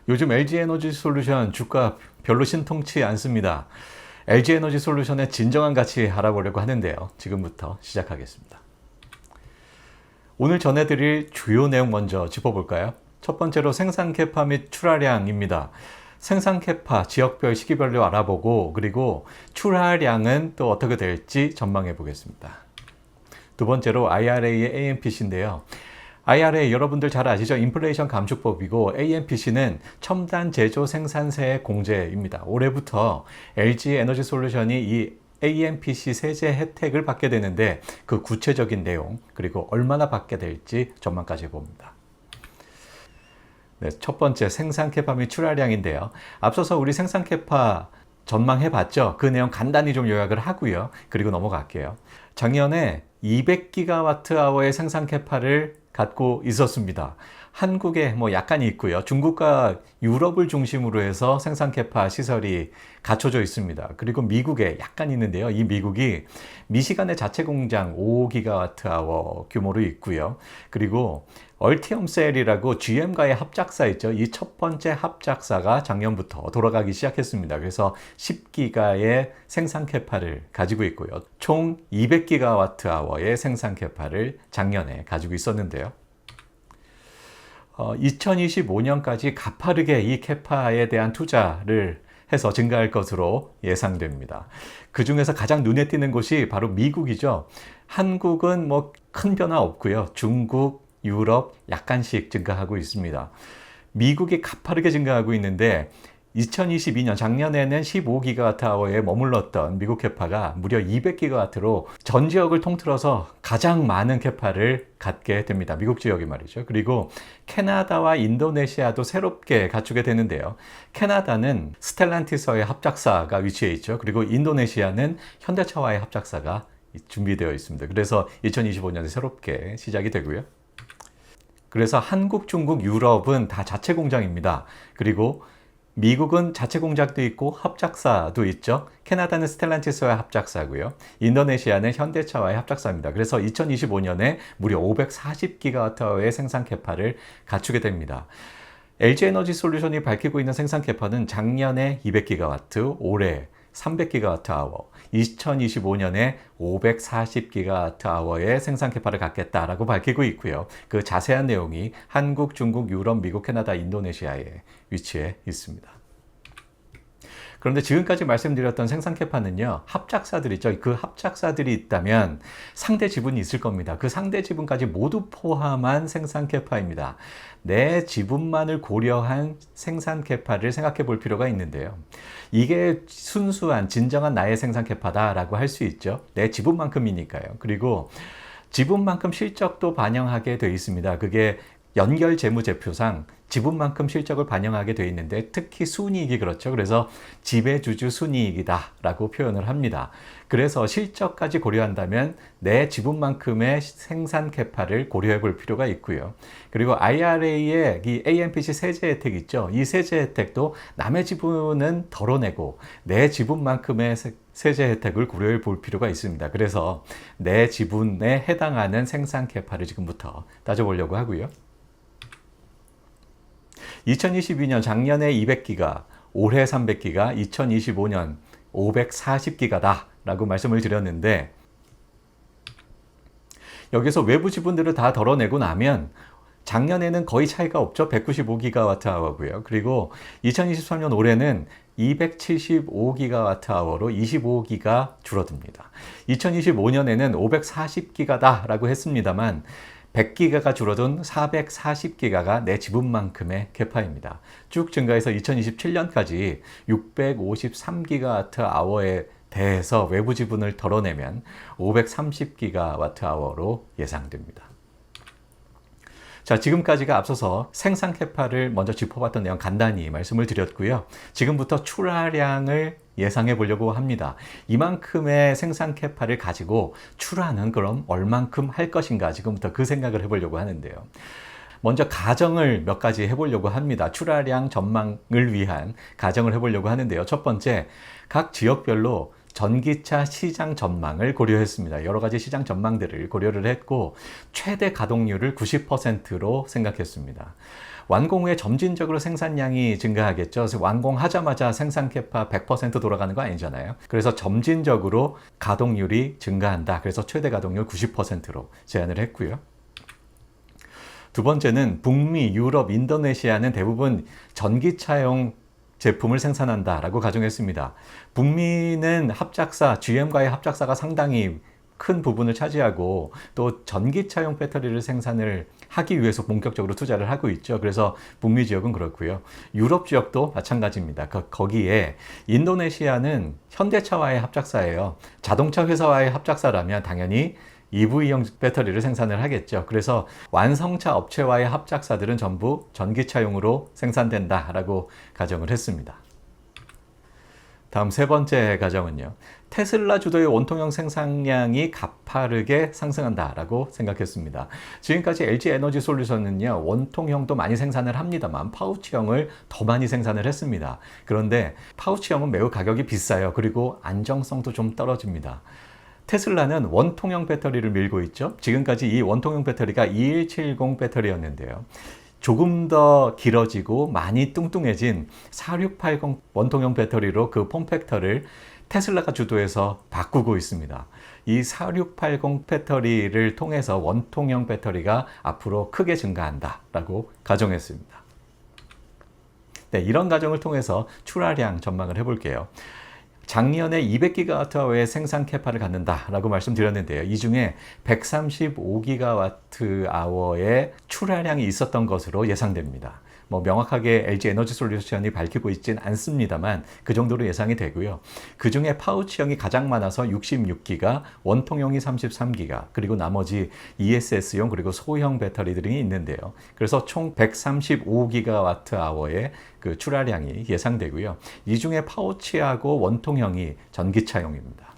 요즘 LG에너지솔루션 주가 별로 신통치 않습니다. LG에너지솔루션의 진정한 가치 알아보려고 하는데요. 지금부터 시작하겠습니다. 오늘 전해드릴 주요 내용 먼저 짚어볼까요? 첫 번째로 생산 캐파 및 출하량입니다. 생산 캐파 지역별 시기별로 알아보고 그리고 출하량은 또 어떻게 될지 전망해 보겠습니다. 두 번째로 IRA의 AMPC인데요. IRA 여러분들 잘 아시죠? 인플레이션 감축법이고 AMPC는 첨단 제조 생산세 공제입니다. 올해부터 LG에너지솔루션이 이 AMPC 세제 혜택을 받게 되는데 그 구체적인 내용 그리고 얼마나 받게 될지 전망까지 봅니다. 네, 첫 번째 생산 캐파 및 출하량인데요. 앞서서 우리 생산 캐파 전망해 봤죠? 그 내용 간단히 좀 요약을 하고요. 그리고 넘어갈게요. 작년에 200기가와트아워의 생산 캐파를 갖고 있었습니다. 한국에 약간이 있고요. 중국과 유럽을 중심으로 해서 생산 캐파 시설이 갖춰져 있습니다. 그리고 미국에 약간 있는데요. 이 미국이 미시간의 자체 공장 5기가와트아워 규모로 있고요. 그리고 얼티엄셀이라고 GM과의 합작사 있죠. 이 첫 번째 합작사가 작년부터 돌아가기 시작했습니다. 그래서 10기가의 생산 캐파를 가지고 있고요. 총 200기가와트아워의 생산 캐파를 작년에 가지고 있었는데요. 2025년까지 가파르게 이 캐파에 대한 투자를 해서 증가할 것으로 예상됩니다. 그 중에서 가장 눈에 띄는 곳이 바로 미국이죠. 한국은 큰 변화 없고요. 중국, 유럽 약간씩 증가하고 있습니다. 미국이 가파르게 증가하고 있는데 2022년 작년에는 15기가와트아워에 머물렀던 미국 캐파가 무려 200기가와트로 전 지역을 통틀어서 가장 많은 캐파를 갖게 됩니다. 미국 지역이 말이죠. 그리고 캐나다와 인도네시아도 새롭게 갖추게 되는데요. 캐나다는 스텔란티스와의 합작사가 위치해 있죠. 그리고 인도네시아는 현대차와의 합작사가 준비되어 있습니다. 그래서 2025년에 새롭게 시작이 되고요. 그래서 한국, 중국, 유럽은 다 자체 공장입니다. 그리고 미국은 자체 공장도 있고 합작사도 있죠. 캐나다는 스텔란티스와의 합작사고요. 인도네시아는 현대차와의 합작사입니다. 그래서 2025년에 무려 540기가와트의 생산 캐파를 갖추게 됩니다. LG에너지솔루션이 밝히고 있는 생산 캐파는 작년에 200기가와트, 올해 300기가와트아워, 2025년에 540기가와트아워의 생산 캐파를 갖겠다라고 밝히고 있고요. 그 자세한 내용이 한국, 중국, 유럽, 미국, 캐나다, 인도네시아에 위치해 있습니다. 그런데 지금까지 말씀드렸던 생산 캐파는요, 합작사들 있죠. 그 합작사들이 있다면 상대 지분이 있을 겁니다. 그 상대 지분까지 모두 포함한 생산 캐파입니다. 내 지분만을 고려한 생산 캐파를 생각해 볼 필요가 있는데요. 이게 순수한 진정한 나의 생산 캐파다라고 할 수 있죠. 내 지분만큼이니까요. 그리고 지분만큼 실적도 반영하게 되어 있습니다. 그게 연결 재무제표상 지분만큼 실적을 반영하게 되어 있는데 특히 순이익이 그렇죠. 그래서 지배주주 순이익이다 라고 표현을 합니다. 그래서 실적까지 고려한다면 내 지분만큼의 생산 캐파를 고려해 볼 필요가 있고요. 그리고 IRA의 이 AMPC 세제 혜택 있죠. 이 세제 혜택도 남의 지분은 덜어내고 내 지분만큼의 세제 혜택을 고려해 볼 필요가 있습니다. 그래서 내 지분에 해당하는 생산 캐파를 지금부터 따져보려고 하고요. 2022년 작년에 200기가, 올해 300기가, 2025년 540기가다 라고 말씀을 드렸는데 여기서 외부 지분들을 다 덜어내고 나면 작년에는 거의 차이가 없죠. 195기가와트아워고요. 그리고 2023년 올해는 275기가와트아워로 25기가 줄어듭니다. 2025년에는 540기가다 라고 했습니다만 100기가가 줄어든 440기가가 내 지분만큼의 캐파입니다. 쭉 증가해서 2027년까지 653기가와트아워에 대해서 외부 지분을 덜어내면 530기가와트아워로 예상됩니다. 자, 지금까지가 앞서서 생산 캐파를 먼저 짚어봤던 내용 간단히 말씀을 드렸고요. 지금부터 출하량을 예상해 보려고 합니다. 이만큼의 생산 캐파를 가지고 출하는 그럼 얼만큼 할 것인가 지금부터 그 생각을 해보려고 하는데요. 먼저 가정을 몇 가지 해보려고 합니다. 출하량 전망을 위한 가정을 해보려고 하는데요. 첫 번째, 각 지역별로 전기차 시장 전망을 고려했습니다. 여러 가지 시장 전망들을 고려를 했고 최대 가동률을 90%로 생각했습니다. 완공 후에 점진적으로 생산량이 증가하겠죠. 그래서 완공하자마자 생산 캐파 100% 돌아가는 거 아니잖아요. 그래서 점진적으로 가동률이 증가한다. 그래서 최대 가동률 90%로 제한을 했고요. 두 번째는 북미, 유럽, 인도네시아는 대부분 전기차용 제품을 생산한다라고 가정했습니다. 북미는 합작사, GM과의 합작사가 상당히 큰 부분을 차지하고 또 전기차용 배터리를 생산을 하기 위해서 본격적으로 투자를 하고 있죠. 그래서 북미 지역은 그렇고요. 유럽 지역도 마찬가지입니다. 거기에 인도네시아는 현대차와의 합작사예요. 자동차 회사와의 합작사라면 당연히 EV용 배터리를 생산을 하겠죠. 그래서 완성차 업체와의 합작사들은 전부 전기차용으로 생산된다라고 가정을 했습니다. 다음 세 번째 가정은요. 테슬라 주도의 원통형 생산량이 가파르게 상승한다라고 생각했습니다. 지금까지 LG 에너지 솔루션은요. 원통형도 많이 생산을 합니다만 파우치형을 더 많이 생산을 했습니다. 그런데 파우치형은 매우 가격이 비싸요. 그리고 안정성도 좀 떨어집니다. 테슬라는 원통형 배터리를 밀고 있죠. 지금까지 이 원통형 배터리가 2170 배터리였는데요. 조금 더 길어지고 많이 뚱뚱해진 4680 원통형 배터리로 그 폼팩터를 테슬라가 주도해서 바꾸고 있습니다. 이 4680 배터리를 통해서 원통형 배터리가 앞으로 크게 증가한다라고 가정했습니다. 네, 이런 가정을 통해서 출하량 전망을 해볼게요. 작년에 200GWh의 생산 캐파를 갖는다라고 말씀드렸는데요. 이 중에 135GWh의 출하량이 있었던 것으로 예상됩니다. 명확하게 LG 에너지 솔루션이 밝히고 있진 않습니다만 그 정도로 예상이 되고요. 그 중에 파우치형이 가장 많아서 66기가, 원통형이 33기가, 그리고 나머지 ESS용 그리고 소형 배터리들이 있는데요. 그래서 총 135GWh의 그 출하량이 예상되고요. 이 중에 파우치하고 원통형이 전기차용입니다.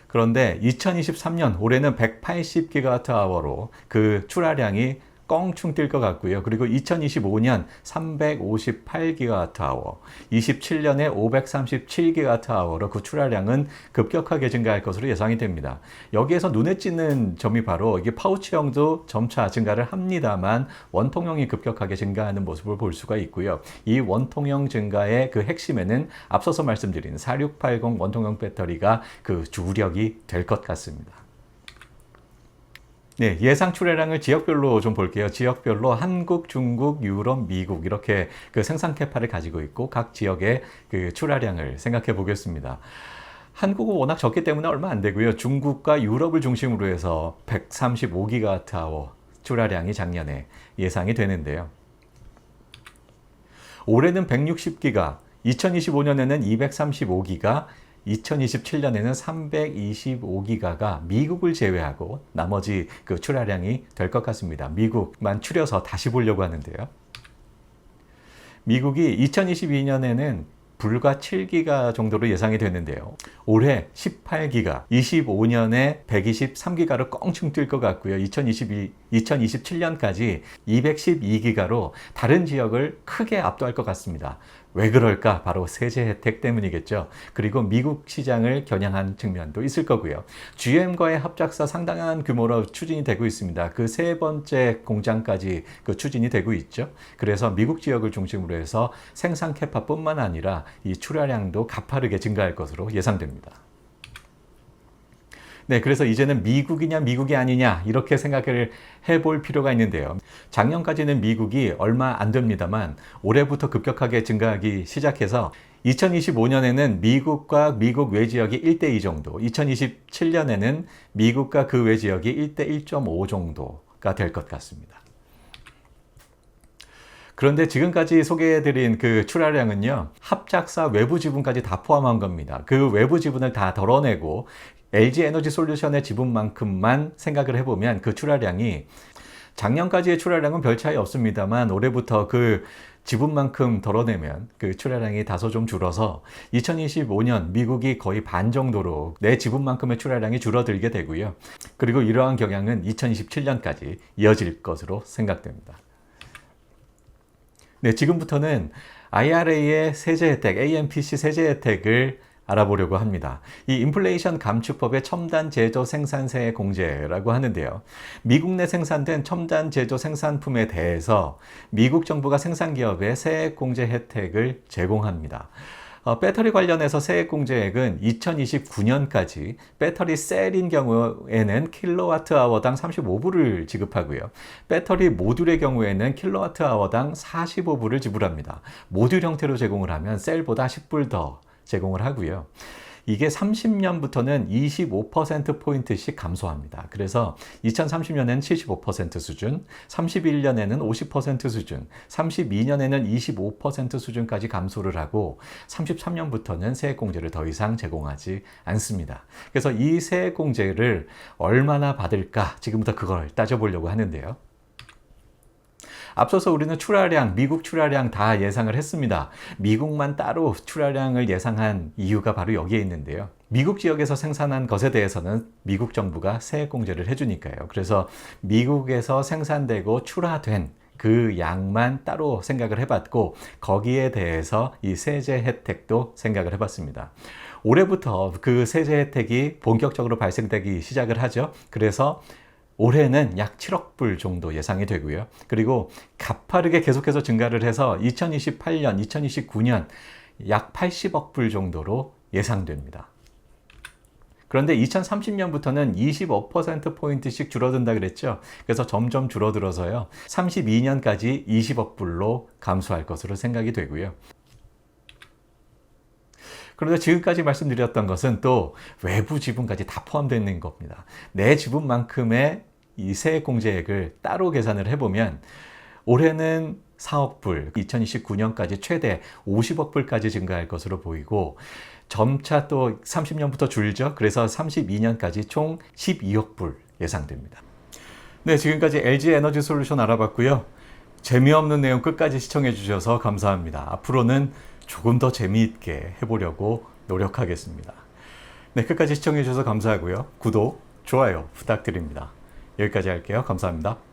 그런데 2023년 올해는 180GWh로 그 출하량이 껑충 뛸 것 같고요. 그리고 2025년 358GWh, 27년에 537GWh로 그 출하량은 급격하게 증가할 것으로 예상이 됩니다. 여기에서 눈에 띄는 점이 바로 이게 파우치형도 점차 증가를 합니다만 원통형이 급격하게 증가하는 모습을 볼 수가 있고요. 이 원통형 증가의 그 핵심에는 앞서서 말씀드린 4680 원통형 배터리가 그 주력이 될 것 같습니다. 네, 예상 출하량을 지역별로 좀 볼게요. 지역별로 한국, 중국, 유럽, 미국 이렇게 그 생산 캐파를 가지고 있고 각 지역의 그 출하량을 생각해 보겠습니다. 한국은 워낙 적기 때문에 얼마 안 되고요. 중국과 유럽을 중심으로 해서 135GWh 출하량이 작년에 예상이 되는데요. 올해는 160기가, 2025년에는 235기가, 2027년에는 325기가가 미국을 제외하고 나머지 그 출하량이 될 것 같습니다. 미국만 추려서 다시 보려고 하는데요. 미국이 2022년에는 불과 7기가 정도로 예상이 되는데요. 올해 18기가, 25년에 123기가로 껑충 뛸 것 같고요. 2027년까지 212기가로 다른 지역을 크게 압도할 것 같습니다. 왜 그럴까? 바로 세제 혜택 때문이겠죠. 그리고 미국 시장을 겨냥한 측면도 있을 거고요. GM과의 합작사 상당한 규모로 추진이 되고 있습니다. 그 세 번째 공장까지 그 추진이 되고 있죠. 그래서 미국 지역을 중심으로 해서 생산 캐파뿐만 아니라 이 출하량도 가파르게 증가할 것으로 예상됩니다. 네, 그래서 이제는 미국이냐 미국이 아니냐 이렇게 생각을 해볼 필요가 있는데요. 작년까지는 미국이 얼마 안 됩니다만 올해부터 급격하게 증가하기 시작해서 2025년에는 미국과 미국 외 지역이 1대2 정도, 2027년에는 미국과 그 외 지역이 1대1.5 정도가 될 것 같습니다. 그런데 지금까지 소개해드린 그 출하량은요, 합작사 외부 지분까지 다 포함한 겁니다. 그 외부 지분을 다 덜어내고 LG 에너지 솔루션의 지분만큼만 생각을 해보면 그 출하량이 작년까지의 출하량은 별 차이 없습니다만 올해부터 그 지분만큼 덜어내면 그 출하량이 다소 좀 줄어서 2025년 미국이 거의 반 정도로 내 지분만큼의 출하량이 줄어들게 되고요. 그리고 이러한 경향은 2027년까지 이어질 것으로 생각됩니다. 네, 지금부터는 IRA의 세제 혜택, AMPC 세제 혜택을 알아보려고 합니다. 이 인플레이션 감축법의 첨단 제조 생산세 공제라고 하는데요. 미국 내 생산된 첨단 제조 생산품에 대해서 미국 정부가 생산기업에 세액 공제 혜택을 제공합니다. 배터리 관련해서 세액 공제액은 2029년까지 배터리 셀인 경우에는 킬로와트아워당 35불을 지급하고요. 배터리 모듈의 경우에는 킬로와트아워당 45불을 지불합니다. 모듈 형태로 제공을 하면 셀보다 10불 더 제공을 하고요. 이게 30년부터는 25%포인트씩 감소합니다. 그래서 2030년에는 75% 수준, 31년에는 50% 수준, 32년에는 25% 수준까지 감소를 하고 33년부터는 세액공제를 더 이상 제공하지 않습니다. 그래서 이 세액공제를 얼마나 받을까? 지금부터 그걸 따져보려고 하는데요. 앞서서 우리는 출하량, 미국 출하량 다 예상을 했습니다. 미국만 따로 출하량을 예상한 이유가 바로 여기에 있는데요. 미국 지역에서 생산한 것에 대해서는 미국 정부가 세액 공제를 해주니까요. 그래서 미국에서 생산되고 출하된 그 양만 따로 생각을 해봤고 거기에 대해서 이 세제 혜택도 생각을 해봤습니다. 올해부터 그 세제 혜택이 본격적으로 발생되기 시작을 하죠. 그래서 올해는 약 7억 불 정도 예상이 되고요. 그리고 가파르게 계속해서 증가를 해서 2028년, 2029년 약 80억 불 정도로 예상됩니다. 그런데 2030년부터는 25%포인트씩 줄어든다 그랬죠. 그래서 점점 줄어들어서요. 32년까지 20억 불로 감소할 것으로 생각이 되고요. 그런데 지금까지 말씀드렸던 것은 또 외부 지분까지 다 포함되어 있는 겁니다. 내 지분만큼의 이 세액 공제액을 따로 계산을 해보면 올해는 4억 불, 2029년까지 최대 50억 불까지 증가할 것으로 보이고 점차 또 30년부터 줄죠. 그래서 32년까지 총 12억 불 예상됩니다. 네, 지금까지 LG 에너지 솔루션 알아봤고요. 재미없는 내용 끝까지 시청해 주셔서 감사합니다. 앞으로는 조금 더 재미있게 해보려고 노력하겠습니다. 네, 끝까지 시청해 주셔서 감사하고요. 구독, 좋아요 부탁드립니다. 여기까지 할게요. 감사합니다.